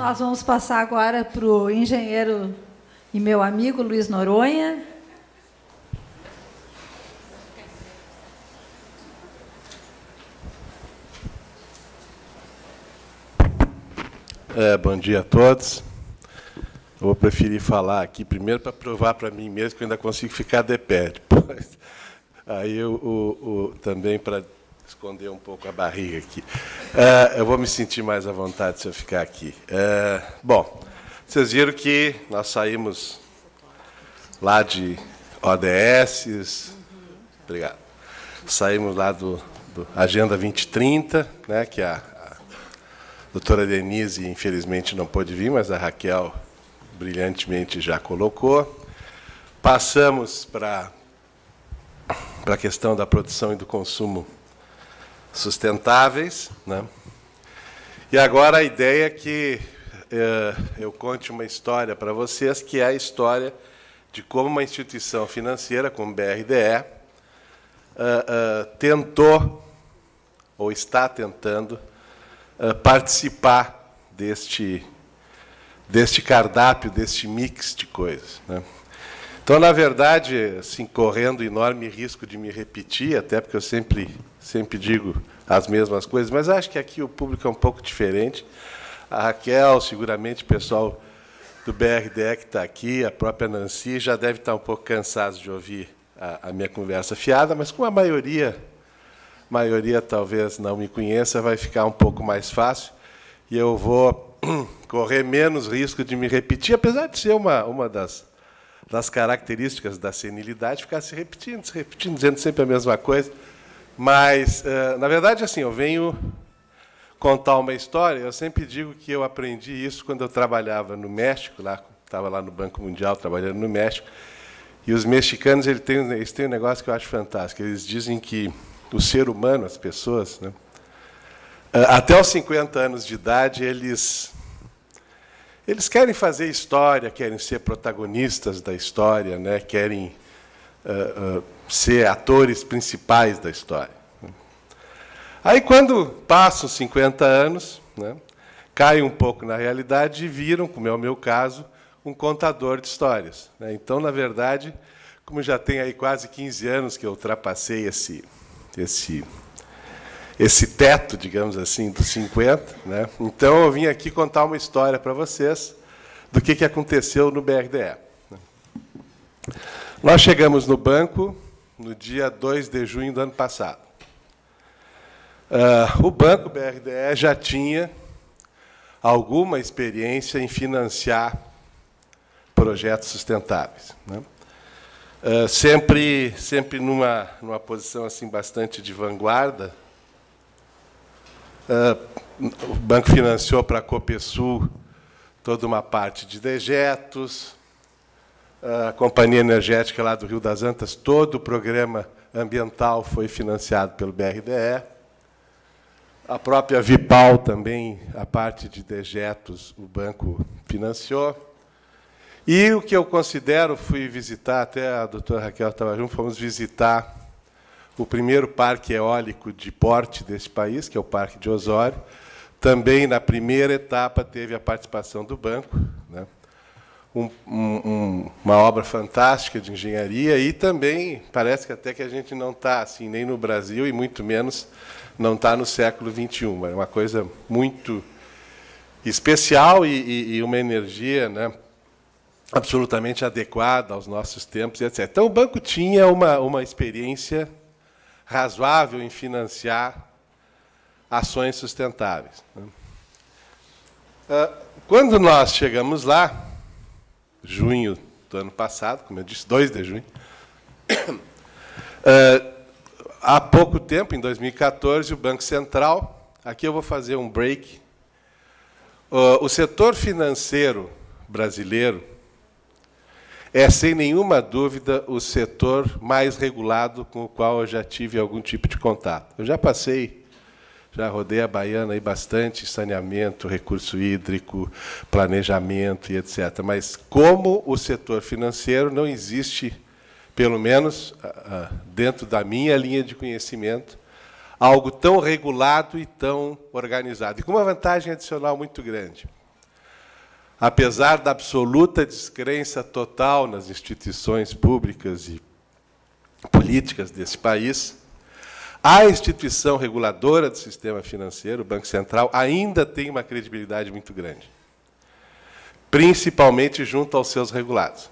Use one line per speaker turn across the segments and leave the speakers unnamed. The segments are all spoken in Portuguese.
Nós vamos passar agora para o engenheiro e meu amigo Luiz Noronha.
Bom dia a todos. Eu vou preferir falar aqui primeiro para provar para mim mesmo que eu ainda consigo ficar de pé. Depois, aí também para esconder um pouco a barriga aqui. Eu vou me sentir mais à vontade se eu ficar aqui. Bom, vocês viram que nós saímos lá de ODS. Obrigado. Saímos lá do Agenda 2030, né, que a doutora Denise, infelizmente, não pôde vir, mas a Raquel brilhantemente já colocou. Passamos para a questão da produção e do consumo sustentáveis, né? E agora a ideia é que eu conte uma história para vocês, que é a história de como uma instituição financeira, como o BRDE, tentou, ou está tentando, participar deste cardápio, deste mix de coisas, né? Então, na verdade, assim, correndo enorme risco de me repetir, até porque eu sempre digo as mesmas coisas, mas acho que aqui o público é um pouco diferente. A Raquel, seguramente o pessoal do BRDE que está aqui, a própria Nancy, já deve estar um pouco cansados de ouvir a minha conversa fiada, mas como a maioria talvez não me conheça, vai ficar um pouco mais fácil, e eu vou correr menos risco de me repetir, apesar de ser uma das características da senilidade, ficar se repetindo, dizendo sempre a mesma coisa. Mas, na verdade, assim, eu venho contar uma história. Eu sempre digo que eu aprendi isso quando eu trabalhava no México, estava lá no Banco Mundial, trabalhando no México, e os mexicanos eles têm um negócio que eu acho fantástico. Eles dizem que o ser humano, as pessoas, né, até os 50 anos de idade, eles querem fazer história, querem ser protagonistas da história, né? Querem ser atores principais da história. Aí, quando passam 50 anos, né, caem um pouco na realidade e viram, como é o meu caso, um contador de histórias, né? Então, na verdade, como já tem aí quase 15 anos que eu ultrapassei esse teto, digamos assim, dos 50, né? Então, eu vim aqui contar uma história para vocês do que aconteceu no BRDE. Nós chegamos no banco no dia 2 de junho do ano passado. O banco BRDE já tinha alguma experiência em financiar projetos sustentáveis, né? Sempre numa posição assim bastante de vanguarda. O banco financiou para a Copesul toda uma parte de dejetos, a Companhia Energética lá do Rio das Antas, todo o programa ambiental foi financiado pelo BRDE. A própria Vipal também, a parte de dejetos, o banco financiou. E o que eu considero, fui visitar, até a doutora Raquel estava junto, fomos visitar o primeiro parque eólico de porte desse país, que é o Parque de Osório. Também, na primeira etapa, teve a participação do banco, né? Uma obra fantástica de engenharia, e também parece que até que a gente não está assim, nem no Brasil, e muito menos não está no século XXI. É uma coisa muito especial e uma energia, né, absolutamente adequada aos nossos tempos, etc. Então, o banco tinha uma experiência razoável em financiar ações sustentáveis, né? Quando nós chegamos lá, junho do ano passado, como eu disse, 2 de junho, há pouco tempo, em 2014, o Banco Central, aqui eu vou fazer um break, o setor financeiro brasileiro é, sem nenhuma dúvida, o setor mais regulado com o qual eu já tive algum tipo de contato. Eu já rodei a Baiana aí bastante, saneamento, recurso hídrico, planejamento e etc. Mas, como o setor financeiro, não existe, pelo menos dentro da minha linha de conhecimento, algo tão regulado e tão organizado. E com uma vantagem adicional muito grande. apesar da absoluta descrença total nas instituições públicas e políticas desse país, a instituição reguladora do sistema financeiro, o Banco Central, ainda tem uma credibilidade muito grande, principalmente junto aos seus regulados.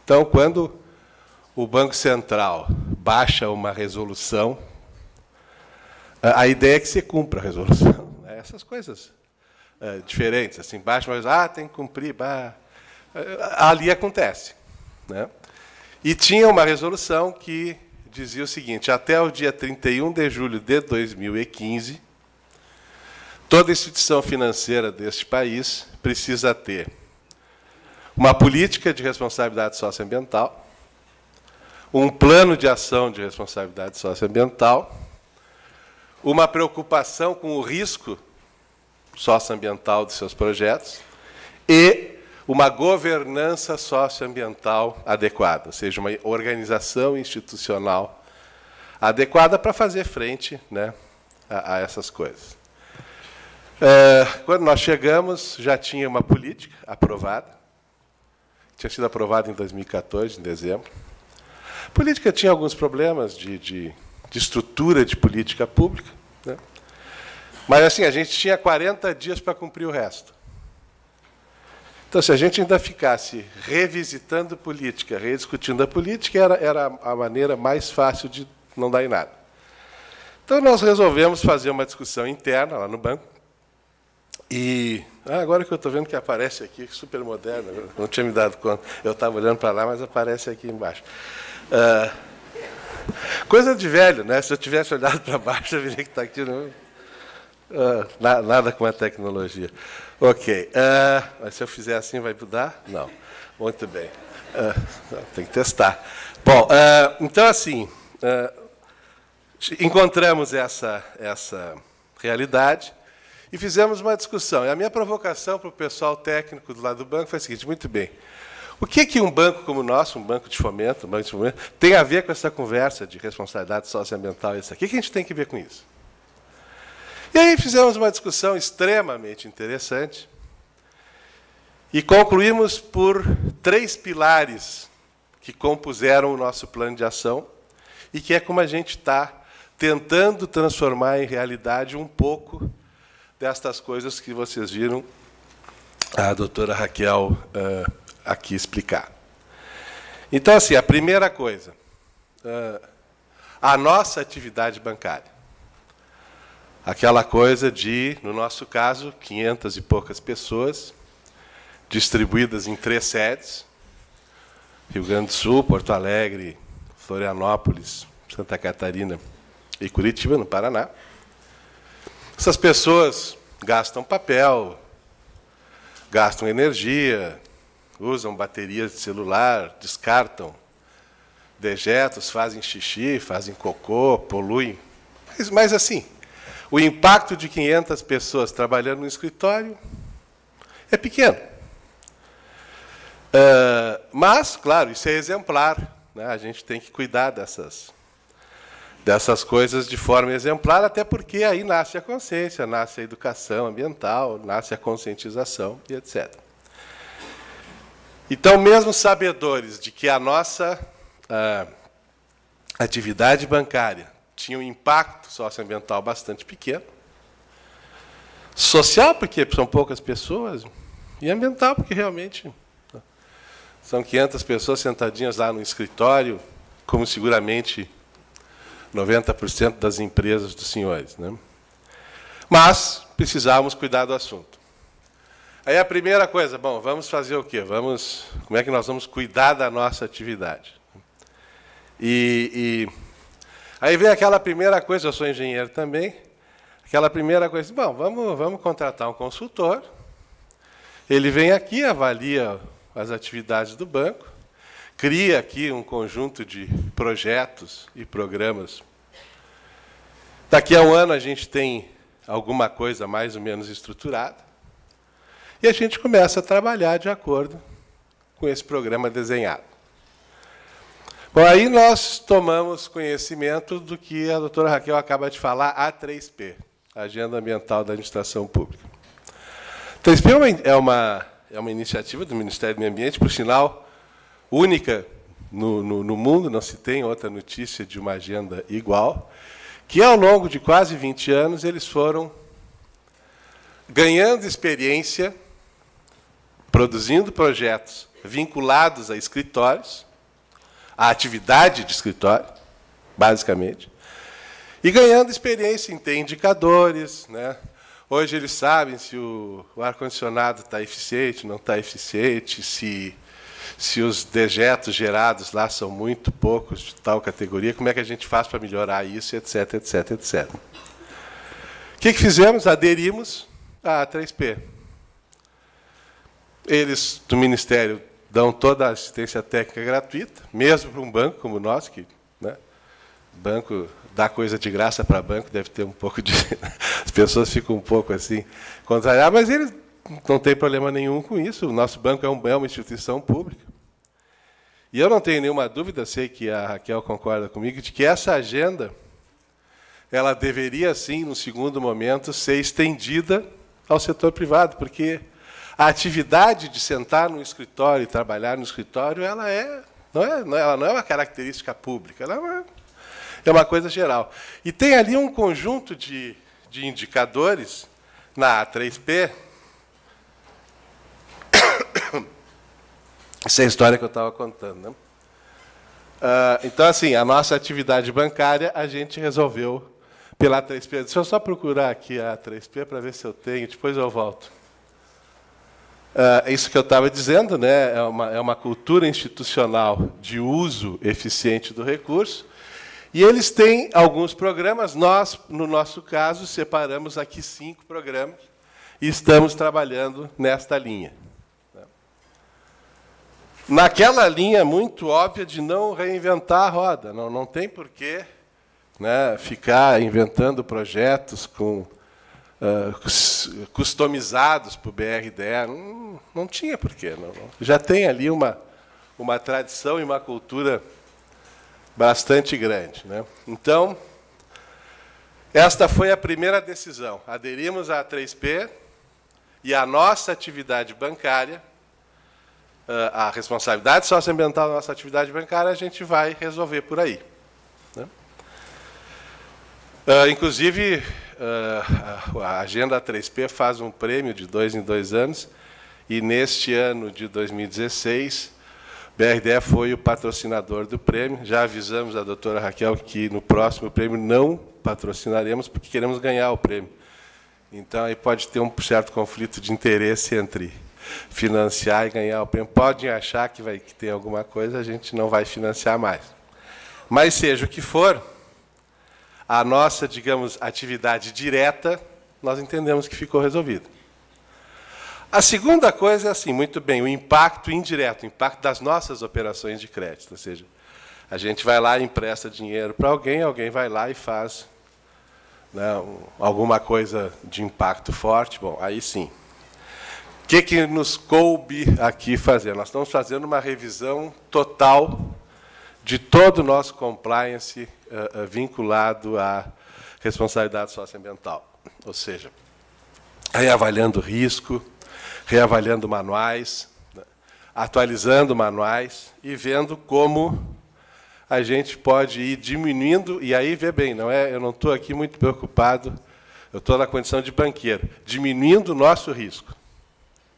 Então, quando o Banco Central baixa uma resolução, a ideia é que se cumpra a resolução. Essas coisas diferentes, assim, baixa uma vez, tem que cumprir, ali acontece, né? E tinha uma resolução que dizia o seguinte: até o dia 31 de julho de 2015, toda instituição financeira deste país precisa ter uma política de responsabilidade socioambiental, um plano de ação de responsabilidade socioambiental, uma preocupação com o risco socioambiental de seus projetos e uma governança socioambiental adequada, ou seja, uma organização institucional adequada para fazer frente, né, a essas coisas. Quando nós chegamos, já tinha uma política aprovada, tinha sido aprovada em 2014, em dezembro. A política tinha alguns problemas de estrutura de política pública, né? Mas assim, a gente tinha 40 dias para cumprir o resto. Então, se a gente ainda ficasse revisitando política, rediscutindo a política, era a maneira mais fácil de não dar em nada. Então, nós resolvemos fazer uma discussão interna lá no banco. E agora que eu estou vendo que aparece aqui, super moderno, não tinha me dado conta. Eu estava olhando para lá, mas aparece aqui embaixo. Coisa de velho, né? Se eu tivesse olhado para baixo, eu veria que está aqui. Nada com a tecnologia. Ok. Mas se eu fizer assim, vai mudar? Não. Muito bem. Tem que testar. Bom, então, assim, encontramos essa realidade e fizemos uma discussão. E a minha provocação para o pessoal técnico do lado do banco foi a seguinte: muito bem, o que um banco como o nosso, um banco de fomento, tem a ver com essa conversa de responsabilidade socioambiental? Isso aqui? O que a gente tem que ver com isso? E aí fizemos uma discussão extremamente interessante e concluímos por 3 pilares que compuseram o nosso plano de ação e que é como a gente está tentando transformar em realidade um pouco destas coisas que vocês viram a doutora Raquel aqui explicar. Então, assim, a primeira coisa, a nossa atividade bancária. Aquela coisa de, no nosso caso, 500 e poucas pessoas, distribuídas em 3 sedes, Rio Grande do Sul, Porto Alegre, Florianópolis, Santa Catarina e Curitiba, no Paraná. Essas pessoas gastam papel, gastam energia, usam baterias de celular, descartam dejetos, fazem xixi, fazem cocô, poluem. Mas assim, o impacto de 500 pessoas trabalhando no escritório é pequeno. Mas, claro, isso é exemplar, né? A gente tem que cuidar dessas coisas de forma exemplar, até porque aí nasce a consciência, nasce a educação ambiental, nasce a conscientização e etc. Então, mesmo sabedores de que a nossa atividade bancária tinha um impacto socioambiental bastante pequeno, social, porque são poucas pessoas, e ambiental, porque realmente são 500 pessoas sentadinhas lá no escritório, como seguramente 90% das empresas dos senhores, né? Mas precisávamos cuidar do assunto. Aí a primeira coisa, bom, vamos fazer o quê? Como é que nós vamos cuidar da nossa atividade? Aí vem aquela primeira coisa, eu sou engenheiro também, aquela primeira coisa, bom, vamos contratar um consultor, ele vem aqui, avalia as atividades do banco, cria aqui um conjunto de projetos e programas. Daqui a um ano a gente tem alguma coisa mais ou menos estruturada, e a gente começa a trabalhar de acordo com esse programa desenhado. Bom, aí nós tomamos conhecimento do que a doutora Raquel acaba de falar, A3P, Agenda Ambiental da Administração Pública. A 3P é uma iniciativa do Ministério do Meio Ambiente, por sinal, única no mundo, não se tem outra notícia de uma agenda igual, que ao longo de quase 20 anos eles foram ganhando experiência, produzindo projetos vinculados a escritórios, a atividade de escritório, basicamente, e ganhando experiência em ter indicadores, né? Hoje eles sabem se o ar-condicionado está eficiente, não está eficiente, se os dejetos gerados lá são muito poucos de tal categoria, como é que a gente faz para melhorar isso, etc, etc, etc. O que fizemos? Aderimos à A3P. Eles, do Ministério, dão toda a assistência técnica gratuita, mesmo para um banco como o nosso, que, né, banco dá coisa de graça para banco, deve ter um pouco de... As pessoas ficam um pouco assim, contrariadas, mas eles não têm problema nenhum com isso. O nosso banco é uma instituição pública. E eu não tenho nenhuma dúvida, sei que a Raquel concorda comigo, de que essa agenda ela deveria, sim, no segundo momento, ser estendida ao setor privado, porque a atividade de sentar no escritório e trabalhar no escritório, ela não é uma característica pública, ela é uma coisa geral. E tem ali um conjunto de indicadores na A3P. Essa é a história que eu estava contando, né? Então, assim, a nossa atividade bancária, a gente resolveu pela A3P. Deixa eu só procurar aqui a A3P para ver se eu tenho, depois eu volto. Isso que eu estava dizendo, né, é uma cultura institucional de uso eficiente do recurso, e eles têm alguns programas. Nós, no nosso caso, separamos aqui 5 programas e estamos trabalhando nesta linha. Naquela linha muito óbvia de não reinventar a roda, não tem porquê, né, ficar inventando projetos customizados para o BRDE, não tinha porquê. Já tem ali uma tradição e uma cultura bastante grande, né? Então, esta foi a primeira decisão. Aderimos à A3P e a nossa atividade bancária, a responsabilidade socioambiental da nossa atividade bancária, a gente vai resolver por aí, né? Inclusive, a Agenda A3P faz um prêmio de 2 em 2 anos, e neste ano de 2016, o BRDE foi o patrocinador do prêmio. Já avisamos a doutora Raquel que no próximo prêmio não patrocinaremos, porque queremos ganhar o prêmio. Então, aí pode ter um certo conflito de interesse entre financiar e ganhar o prêmio. Podem achar que tem alguma coisa, a gente não vai financiar mais. Mas, seja o que for, a nossa, digamos, atividade direta, nós entendemos que ficou resolvida. A segunda coisa é assim, muito bem, o impacto indireto, o impacto das nossas operações de crédito. Ou seja, a gente vai lá e empresta dinheiro para alguém, alguém vai lá e faz, né, alguma coisa de impacto forte. Bom, aí sim. O que nos coube aqui fazer? Nós estamos fazendo uma revisão total de todo o nosso compliance vinculado à responsabilidade socioambiental. Ou seja, reavaliando o risco, reavaliando manuais, atualizando manuais e vendo como a gente pode ir diminuindo. E aí, vê bem, eu não estou aqui muito preocupado, eu estou na condição de banqueiro, diminuindo o nosso risco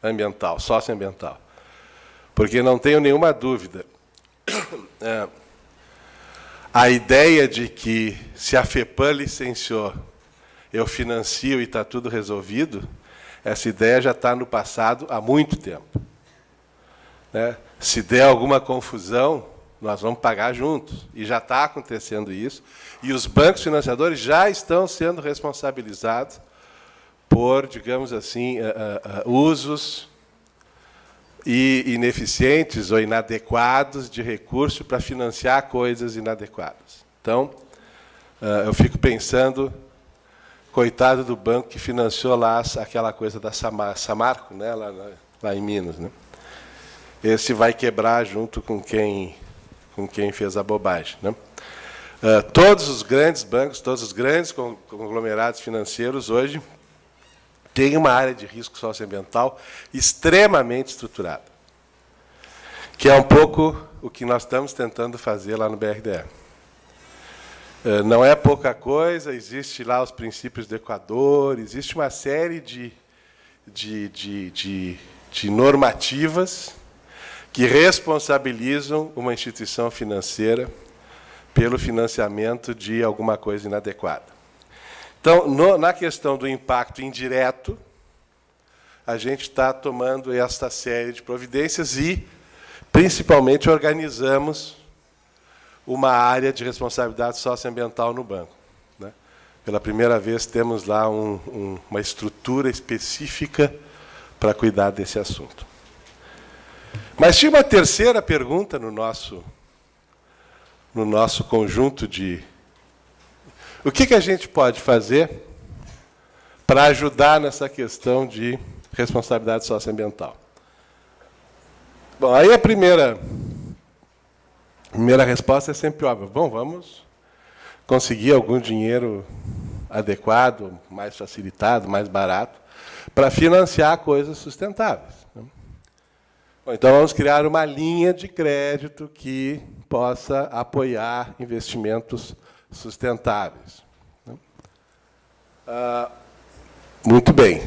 ambiental, socioambiental. Porque não tenho nenhuma dúvida. A ideia de que, se a FEPAM licenciou, eu financio e está tudo resolvido, essa ideia já está no passado há muito tempo, né? Se der alguma confusão, nós vamos pagar juntos. E já está acontecendo isso. E os bancos financiadores já estão sendo responsabilizados por, digamos assim, usos ineficientes ou inadequados de recurso para financiar coisas inadequadas. Então, eu fico pensando, coitado do banco que financiou lá aquela coisa da Samarco, né, lá em Minas, né? Esse vai quebrar junto com quem fez a bobagem, né? Todos os grandes bancos, todos os grandes conglomerados financeiros hoje tem uma área de risco socioambiental extremamente estruturada, que é um pouco o que nós estamos tentando fazer lá no BRDE. Não é pouca coisa, existe lá os princípios do Equador, existe uma série de normativas que responsabilizam uma instituição financeira pelo financiamento de alguma coisa inadequada. Então, na questão do impacto indireto, a gente está tomando esta série de providências e, principalmente, organizamos uma área de responsabilidade socioambiental no banco, né? Pela primeira vez, temos lá uma estrutura específica para cuidar desse assunto. Mas tinha uma terceira pergunta no nosso conjunto de... O que a gente pode fazer para ajudar nessa questão de responsabilidade socioambiental? Bom, aí a primeira resposta é sempre óbvia. Bom, vamos conseguir algum dinheiro adequado, mais facilitado, mais barato, para financiar coisas sustentáveis. Bom, então, vamos criar uma linha de crédito que possa apoiar investimentos sustentáveis. Muito bem.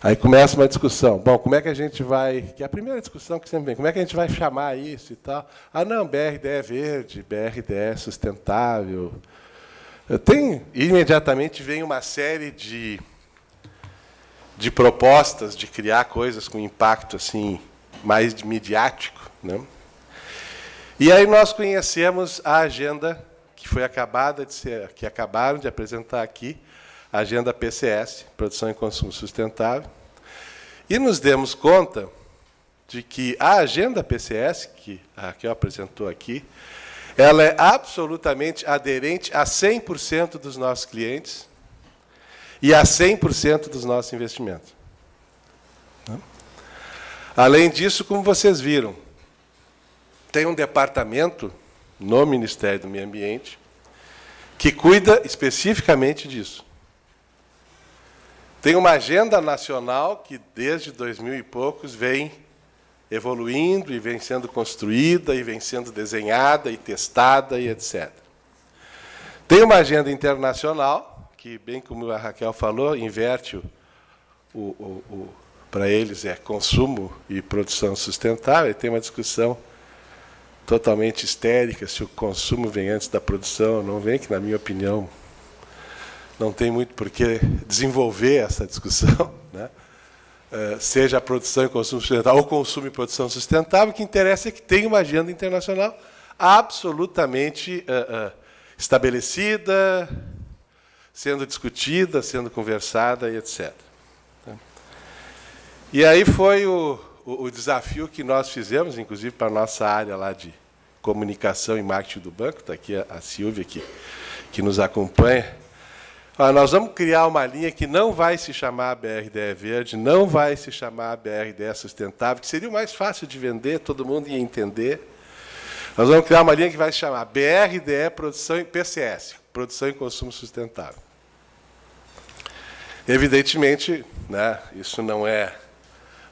Aí começa uma discussão. Bom, como é que a gente vai... Que é a primeira discussão que sempre vem. Como é que a gente vai chamar isso e tal? Ah, não, BRDE verde, BRDE sustentável. Imediatamente vem uma série de propostas de criar coisas com impacto assim mais midiático, né? E aí nós conhecemos a agenda que acabaram de apresentar aqui, a agenda PCS, Produção e Consumo Sustentável, e nos demos conta de que a agenda PCS, que a Raquel apresentou aqui, ela é absolutamente aderente a 100% dos nossos clientes e a 100% dos nossos investimentos. Além disso, como vocês viram, tem um departamento no Ministério do Meio Ambiente que cuida especificamente disso. Tem uma agenda nacional que, desde 2000 e poucos, vem evoluindo e vem sendo construída e vem sendo desenhada e testada e etc. Tem uma agenda internacional que, bem como a Raquel falou, inverte para eles é consumo e produção sustentável, e tem uma discussão totalmente histérica se o consumo vem antes da produção, não vem, que, na minha opinião, não tem muito por que desenvolver essa discussão, né? Seja a produção e consumo sustentável ou consumo e produção sustentável, o que interessa é que tem uma agenda internacional absolutamente estabelecida, sendo discutida, sendo conversada e etc. E aí foi o desafio que nós fizemos, inclusive para a nossa área lá de comunicação e marketing do banco, está aqui a Silvia, que nos acompanha. Nós vamos criar uma linha que não vai se chamar BRDE Verde, não vai se chamar BRDE Sustentável, que seria o mais fácil de vender, todo mundo ia entender. Nós vamos criar uma linha que vai se chamar BRDE Produção e PCS, Produção e Consumo Sustentável. Evidentemente, né, isso não é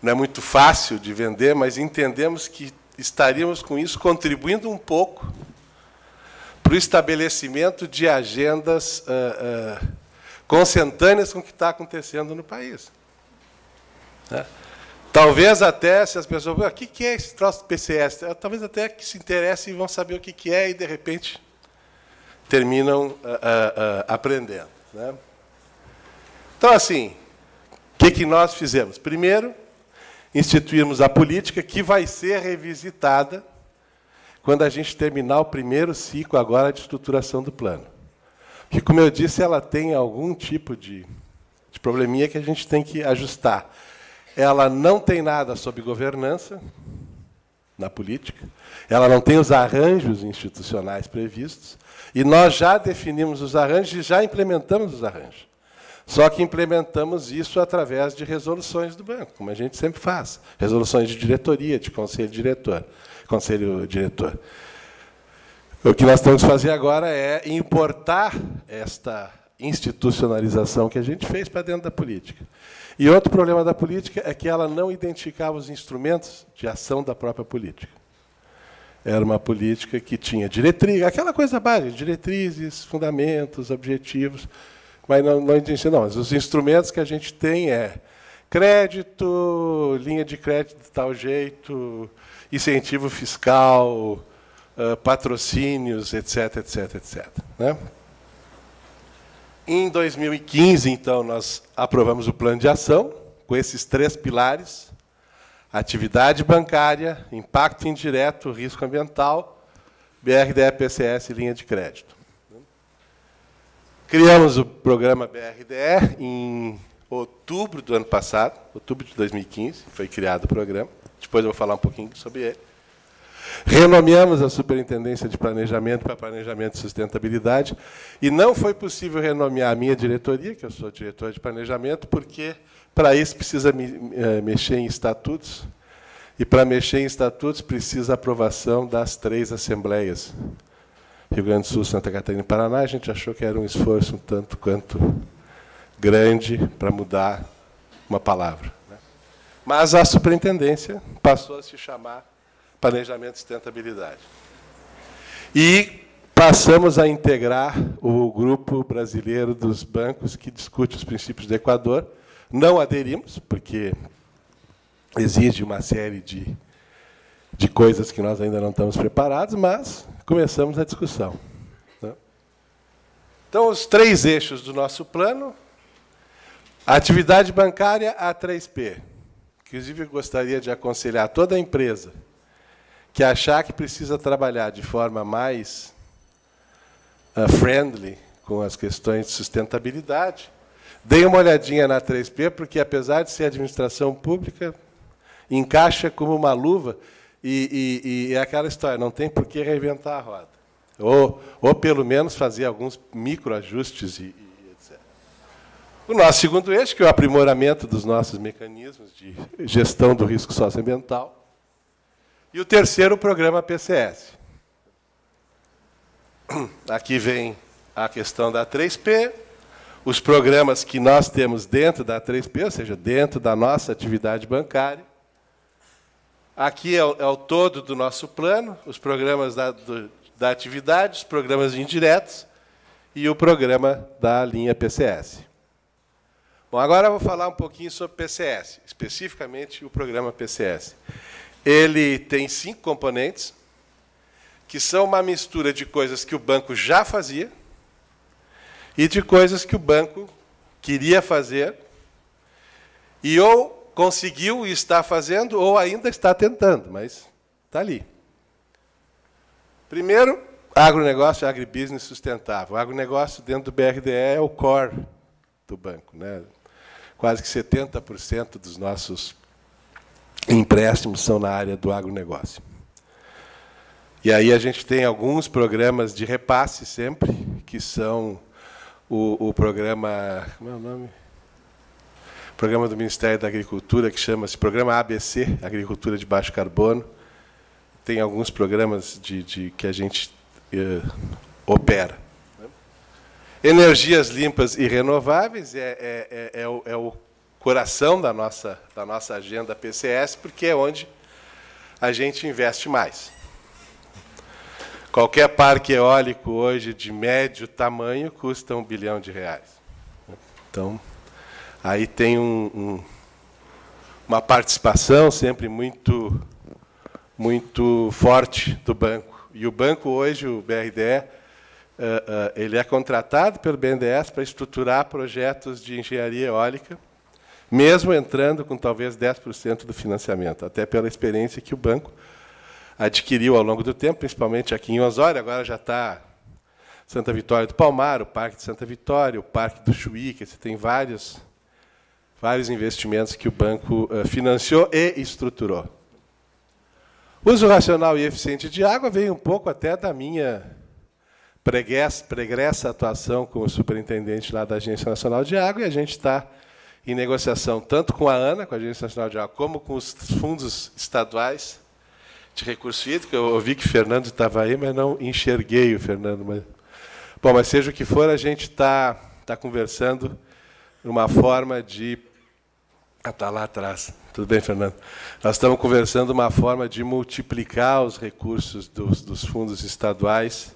muito fácil de vender, mas entendemos que estaríamos, com isso, contribuindo um pouco para o estabelecimento de agendas consentâneas com o que está acontecendo no país. Né? Talvez até, se as pessoas... O que é esse troço do PCS? Talvez até que se interessem e vão saber o que é e, de repente, terminam aprendendo. Né? Então, assim, o que nós fizemos? Primeiro, instituímos a política que vai ser revisitada quando a gente terminar o primeiro ciclo agora de estruturação do plano. Que, como eu disse, ela tem algum tipo de probleminha que a gente tem que ajustar. Ela não tem nada sobre governança na política, ela não tem os arranjos institucionais previstos, e nós já definimos os arranjos e já implementamos os arranjos. Só que implementamos isso através de resoluções do banco, como a gente sempre faz. Resoluções de diretoria, de conselho diretor. O que nós temos que fazer agora é importar institucionalização que a gente fez para dentro da política. E outro problema da política é que ela não identificava os instrumentos de ação da própria política. Era uma política que tinha diretriz, aquela coisa básica, diretrizes, fundamentos, objetivos, mas não identifica, não. Mas os instrumentos que a gente tem é crédito, linha de crédito de tal jeito, incentivo fiscal, patrocínios, etc., etc., etc. Né? Em 2015, então, nós aprovamos o plano de ação, com esses 3 pilares: atividade bancária, impacto indireto, risco ambiental, BRDE, PCS e linha de crédito. Criamos o programa BRDE em outubro do ano passado, outubro de 2015, foi criado o programa. Depois eu vou falar um pouquinho sobre ele. Renomeamos a Superintendência de Planejamento para Planejamento e Sustentabilidade, e não foi possível renomear a minha diretoria, que eu sou diretor de planejamento, porque, para isso, precisa mexer em estatutos, e, para mexer em estatutos, precisa a aprovação das 3 assembleias. Rio Grande do Sul, Santa Catarina e Paraná. A gente achou que era um esforço um tanto quanto grande para mudar uma palavra. Mas a superintendência passou a se chamar Planejamento e Sustentabilidade. E passamos a integrar o grupo brasileiro dos bancos que discute os princípios do Equador. Não aderimos, porque exige uma série de coisas que nós ainda não estamos preparados, mas começamos a discussão. Então, os 3 eixos do nosso plano: a atividade bancária, a 3P. Inclusive, eu gostaria de aconselhar toda a empresa que achar que precisa trabalhar de forma mais friendly com as questões de sustentabilidade, dê uma olhadinha na 3P, porque, apesar de ser administração pública, encaixa como uma luva, e é aquela história, não tem por que reinventar a roda. Ou pelo menos, fazer alguns microajustes, etc. O nosso segundo eixo, que é o aprimoramento dos nossos mecanismos de gestão do risco socioambiental. E o terceiro, o programa PCS. Aqui vem a questão da 3P, os programas que nós temos dentro da 3P, ou seja, dentro da nossa atividade bancária. Aqui é o todo do nosso plano, os programas da atividade, os programas indiretos e o programa da linha PCS. Bom, agora eu vou falar um pouquinho sobre PCS, especificamente o programa PCS. Ele tem 5 componentes, que são uma mistura de coisas que o banco já fazia e de coisas que o banco queria fazer e ou conseguiu e está fazendo, ou ainda está tentando, mas está ali. Primeiro, agronegócio e agribusiness sustentável. O agronegócio dentro do BRDE é o core do banco, né? Quase que 70% dos nossos empréstimos são na área do agronegócio. E aí a gente tem alguns programas de repasse sempre, que são o programa... Como é o nome? O programa do Ministério da Agricultura, que chama-se Programa ABC, Agricultura de Baixo Carbono. Tem alguns programas que a gente opera. Energias limpas e renováveis é o coração da nossa agenda PCS, porque é onde a gente investe mais. Qualquer parque eólico hoje de médio tamanho custa R$1 bilhão. Então, aí tem uma participação sempre muito forte do banco. E o banco hoje, o BRDE, ele é contratado pelo BNDES para estruturar projetos de engenharia eólica, mesmo entrando com talvez 10% do financiamento, até pela experiência que o banco adquiriu ao longo do tempo, principalmente aqui em Osório. Agora já está Santa Vitória do Palmar, o Parque de Santa Vitória, o Parque do Chuí, que você tem vários investimentos que o banco financiou e estruturou. Uso racional e eficiente de água veio um pouco até da minha pregressa atuação como superintendente lá da Agência Nacional de Água, e a gente está em negociação tanto com a ANA, com a Agência Nacional de Água, como com os fundos estaduais de recurso hídrico. Eu ouvi que o Fernando estava aí, mas não enxerguei o Fernando. Bom, mas seja o que for, a gente está conversando uma forma de... está lá atrás. Tudo bem, Fernando? Nós estamos conversando uma forma de multiplicar os recursos dos fundos estaduais,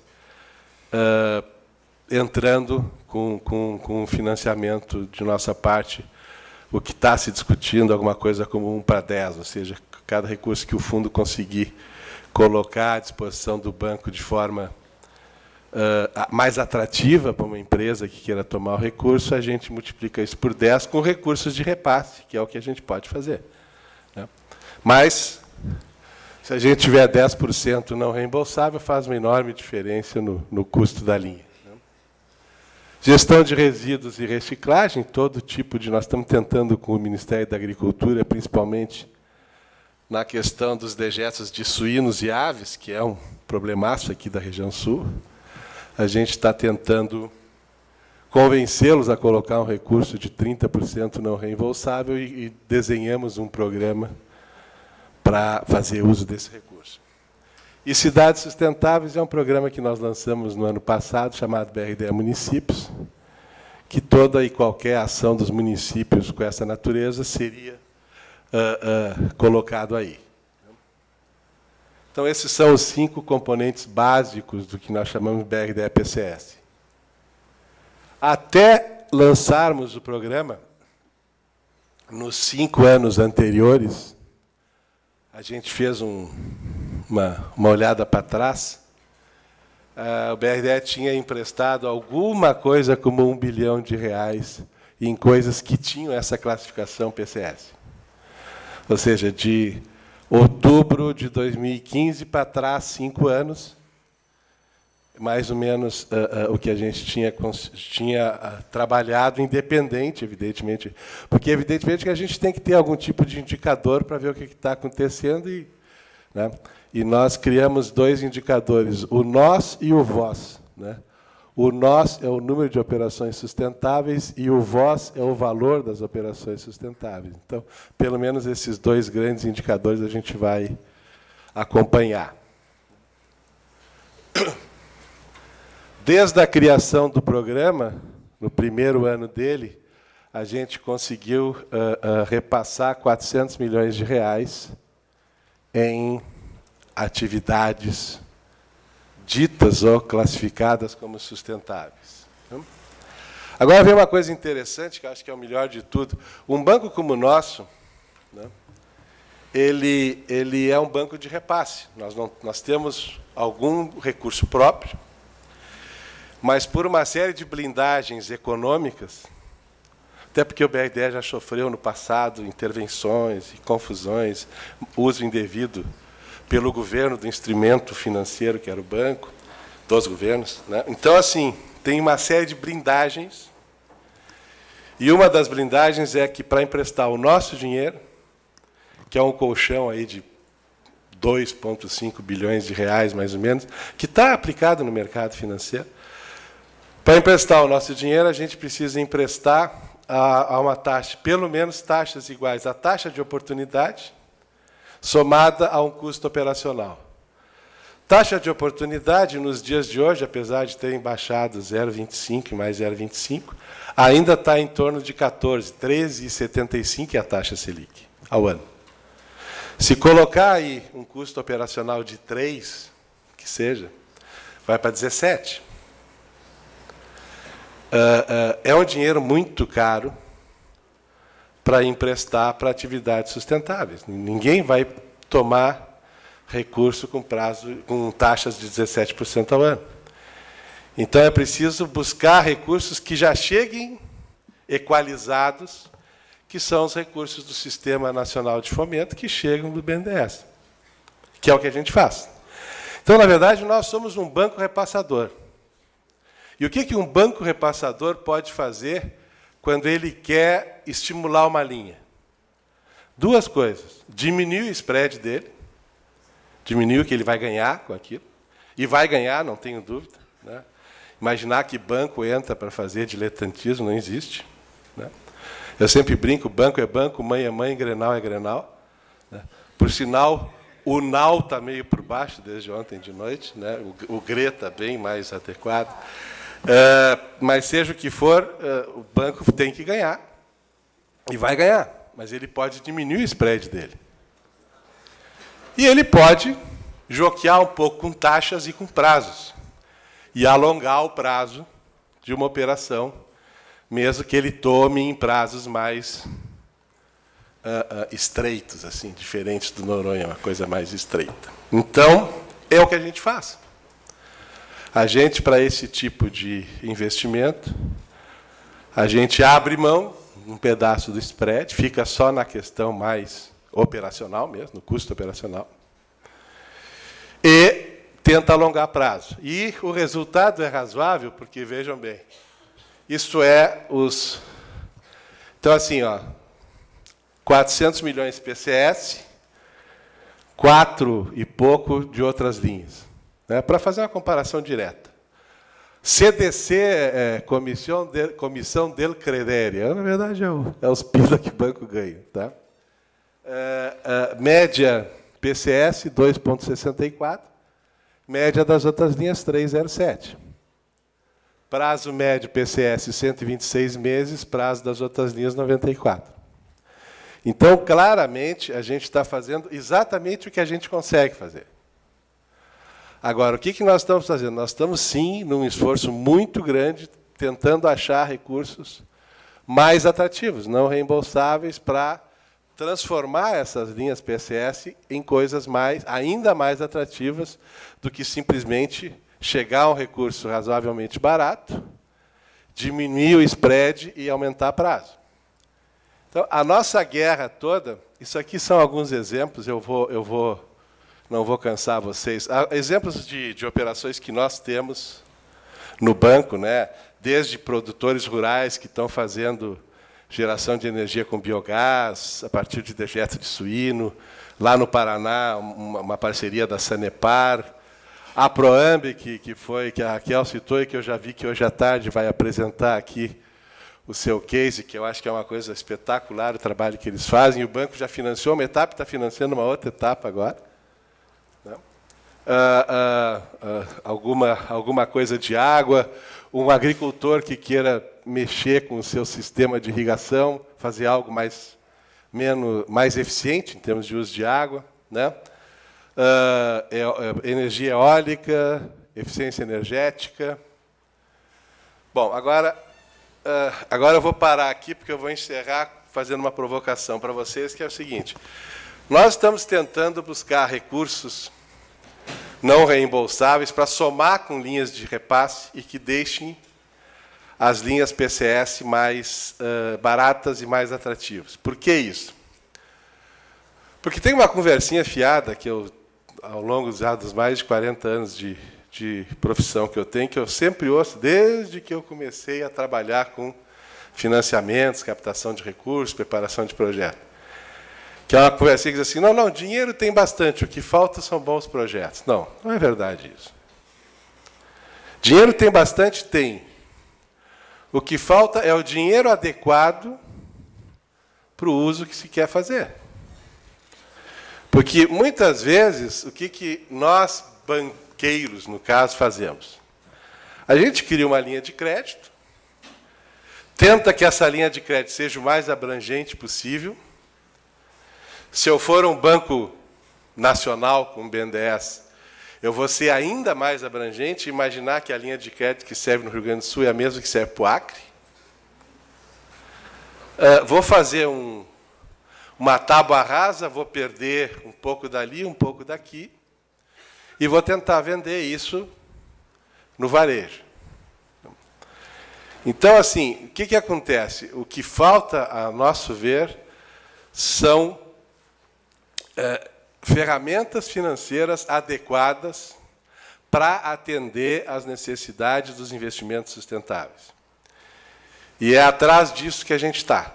entrando com financiamento de nossa parte. O que está se discutindo, alguma coisa como 1:10, ou seja, cada recurso que o fundo conseguir colocar à disposição do banco de forma mais atrativa para uma empresa que queira tomar o recurso, a gente multiplica isso por 10 com recursos de repasse, que é o que a gente pode fazer, né? Mas, se a gente tiver 10% não reembolsável, faz uma enorme diferença no custo da linha, né? Gestão de resíduos e reciclagem, todo tipo de... Nós estamos tentando, com o Ministério da Agricultura, principalmente na questão dos dejetos de suínos e aves, que é um problemaço aqui da região sul. A gente está tentando convencê-los a colocar um recurso de 30% não reembolsável e desenhamos um programa para fazer uso desse recurso. E Cidades Sustentáveis é um programa que nós lançamos no ano passado, chamado BRDE Municípios, que toda e qualquer ação dos municípios com essa natureza seria colocado aí. Então, esses são os 5 componentes básicos do que nós chamamos de BRDE-PCS. Até lançarmos o programa, nos 5 anos anteriores, a gente fez uma olhada para trás, o BRDE tinha emprestado alguma coisa como R$1 bilhão em coisas que tinham essa classificação PCS. Ou seja, de outubro de 2015 para trás, 5 anos, mais ou menos o que a gente tinha trabalhado, independente, evidentemente, porque, evidentemente, que a gente tem que ter algum tipo de indicador para ver o que está acontecendo. Né? E nós criamos 2 indicadores, o nós e o vós. Né? O nós é o número de operações sustentáveis e o vós é o valor das operações sustentáveis. Então, pelo menos esses 2 grandes indicadores a gente vai acompanhar. Desde a criação do programa, no primeiro ano dele, a gente conseguiu repassar R$400 milhões em atividades ditas ou classificadas como sustentáveis. Agora vem uma coisa interessante, que eu acho que é o melhor de tudo. Um banco como o nosso, né, ele é um banco de repasse. Nós temos algum recurso próprio, mas por uma série de blindagens econômicas, até porque o BRDE já sofreu no passado intervenções e confusões, uso indevido pelo governo do instrumento financeiro, que era o banco, dos governos, né? Então, assim, tem uma série de blindagens, e uma das blindagens é que, para emprestar o nosso dinheiro, que é um colchão aí de R$2,5 bilhões, mais ou menos, que está aplicado no mercado financeiro, para emprestar o nosso dinheiro, a gente precisa emprestar a uma taxa, pelo menos taxas iguais à taxa de oportunidade, somada a um custo operacional. Taxa de oportunidade, nos dias de hoje, apesar de terem baixado 0,25 mais 0,25, ainda está em torno de 14, 13,75 é a taxa Selic ao ano. Se colocar aí um custo operacional de 3, que seja, vai para 17. É um dinheiro muito caro para emprestar para atividades sustentáveis. Ninguém vai tomar recurso com taxas de 17% ao ano. Então, é preciso buscar recursos que já cheguem equalizados, que são os recursos do Sistema Nacional de Fomento, que chegam do BNDES, que é o que a gente faz. Então, na verdade, nós somos um banco repassador. E o que um banco repassador pode fazer quando ele quer estimular uma linha? 2 coisas. Diminuir o spread dele, diminuir o que ele vai ganhar com aquilo, e vai ganhar, não tenho dúvida. Né? Imaginar que banco entra para fazer diletantismo não existe. Né? Eu sempre brinco, banco é banco, mãe é mãe, Grenal é Grenal. Né? Por sinal, o NAU está meio por baixo desde ontem de noite, né? O GRE está bem mais adequado. Mas, seja o que for, o banco tem que ganhar. E vai ganhar. Mas ele pode diminuir o spread dele. E ele pode joquear um pouco com taxas e com prazos. E alongar o prazo de uma operação, mesmo que ele tome em prazos mais estreitos, assim, diferentes do Noronha, uma coisa mais estreita. Então, é o que a gente faz. A gente, para esse tipo de investimento, a gente abre mão um pedaço do spread, fica só na questão mais operacional mesmo, no custo operacional, e tenta alongar prazo. E o resultado é razoável, porque, vejam bem, isso é os... Então, assim, ó, 400 milhões de PCS, 4 e pouco de outras linhas. Né, para fazer uma comparação direta. CDC, Comissão del Credere, na verdade é os pila que o banco ganha. Tá? Média PCS, 2,64. Média das outras linhas, 3,07. Prazo médio PCS, 126 meses. Prazo das outras linhas, 94. Então, claramente, a gente está fazendo exatamente o que a gente consegue fazer. Agora, o que nós estamos fazendo? Nós estamos, sim, num esforço muito grande, tentando achar recursos mais atrativos, não reembolsáveis, para transformar essas linhas PCS em coisas ainda mais atrativas do que simplesmente chegar a um recurso razoavelmente barato, diminuir o spread e aumentar prazo. Então, a nossa guerra toda, isso aqui são alguns exemplos, não vou cansar vocês. Há exemplos de operações que nós temos no banco, né? Desde produtores rurais que estão fazendo geração de energia com biogás, a partir de dejeto de suíno, lá no Paraná, uma parceria da Sanepar, a Proamb, que a Raquel citou e que eu já vi que hoje à tarde vai apresentar aqui o seu case, que eu acho que é uma coisa espetacular o trabalho que eles fazem. O banco já financiou uma etapa, está financiando uma outra etapa agora. Alguma coisa de água, um agricultor que queira mexer com o seu sistema de irrigação, fazer algo mais eficiente em termos de uso de água, né? Energia eólica, eficiência energética. Bom, agora eu vou parar aqui, porque eu vou encerrar fazendo uma provocação para vocês, que é o seguinte. Nós estamos tentando buscar recursos não reembolsáveis para somar com linhas de repasse e que deixem as linhas PCS mais baratas e mais atrativas. Por que isso? Porque tem uma conversinha fiada que eu, ao longo dos mais de 40 anos de profissão que eu sempre ouço, desde que eu comecei a trabalhar com financiamentos, captação de recursos, preparação de projetos. Que é uma conversinha que diz assim, não, dinheiro tem bastante, o que falta são bons projetos. Não é verdade isso. Dinheiro tem bastante? Tem. O que falta é o dinheiro adequado para o uso que se quer fazer. Porque, muitas vezes, o que nós, banqueiros, no caso, fazemos? A gente cria uma linha de crédito, tenta que essa linha de crédito seja o mais abrangente possível. Se eu for um banco nacional, com BNDES, eu vou ser ainda mais abrangente e imaginar que a linha de crédito que serve no Rio Grande do Sul é a mesma que serve para o Acre. Vou fazer uma tábua rasa, vou perder um pouco dali, um pouco daqui, e vou tentar vender isso no varejo. Então, assim, o que acontece? O que falta, a nosso ver, são ferramentas financeiras adequadas para atender às necessidades dos investimentos sustentáveis. E é atrás disso que a gente está.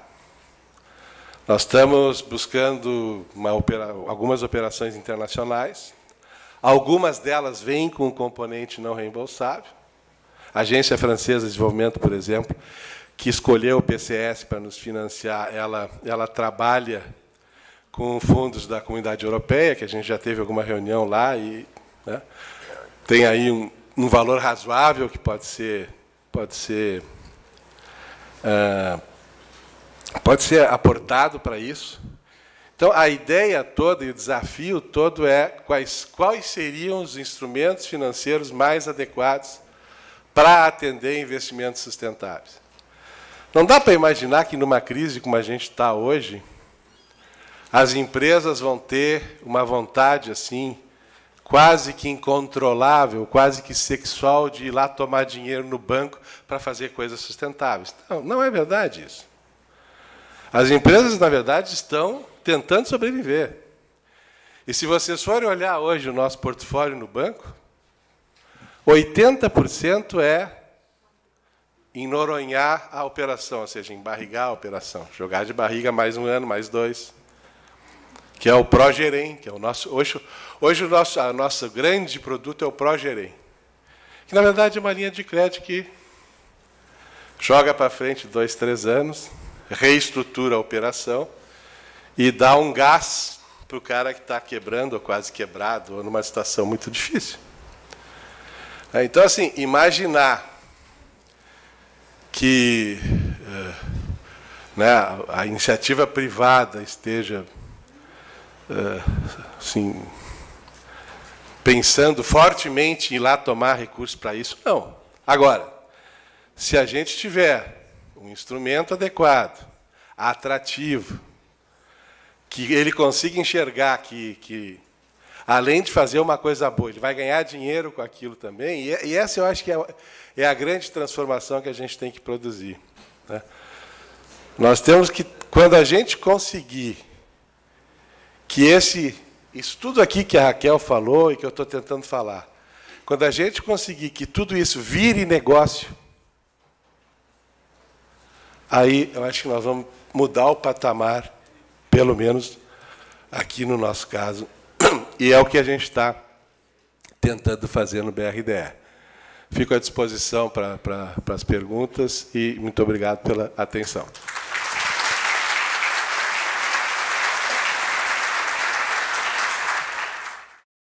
Nós estamos buscando algumas operações internacionais. Algumas delas vêm com um componente não reembolsável. A Agência Francesa de Desenvolvimento, por exemplo, que escolheu o PCS para nos financiar, ela trabalha com fundos da Comunidade Europeia, que a gente já teve alguma reunião lá, e né, tem aí um valor razoável que pode ser pode ser aportado para isso. Então, a ideia toda e o desafio todo é quais seriam os instrumentos financeiros mais adequados para atender investimentos sustentáveis. Não dá para imaginar que, numa crise como a gente está hoje, as empresas vão ter uma vontade assim, quase que incontrolável, quase que sexual, de ir lá tomar dinheiro no banco para fazer coisas sustentáveis. Não, não é verdade isso. As empresas, na verdade, estão tentando sobreviver. E se vocês forem olhar hoje o nosso portfólio no banco, 80% é enoronhar a operação, ou seja, embarrigar a operação, jogar de barriga mais um ano, mais 2, que é o Progerem, que é o nosso hoje o nosso grande produto é o Progerem, que na verdade é uma linha de crédito que joga para frente 2, 3 anos, reestrutura a operação e dá um gás para o cara que está quebrando ou quase quebrado ou numa situação muito difícil. Então, assim, imaginar que a iniciativa privada esteja assim, pensando fortemente em ir lá tomar recursos para isso, não. Agora, se a gente tiver um instrumento adequado, atrativo, que ele consiga enxergar que além de fazer uma coisa boa, ele vai ganhar dinheiro com aquilo também, e essa eu acho que é a grande transformação que a gente tem que produzir, né? Nós temos que, quando a gente conseguir que isso tudo aqui que a Raquel falou e que eu estou tentando falar, quando a gente conseguir que tudo isso vire negócio, aí eu acho que nós vamos mudar o patamar, pelo menos aqui no nosso caso, e é o que a gente está tentando fazer no BRDE. Fico à disposição para as perguntas e muito obrigado pela atenção.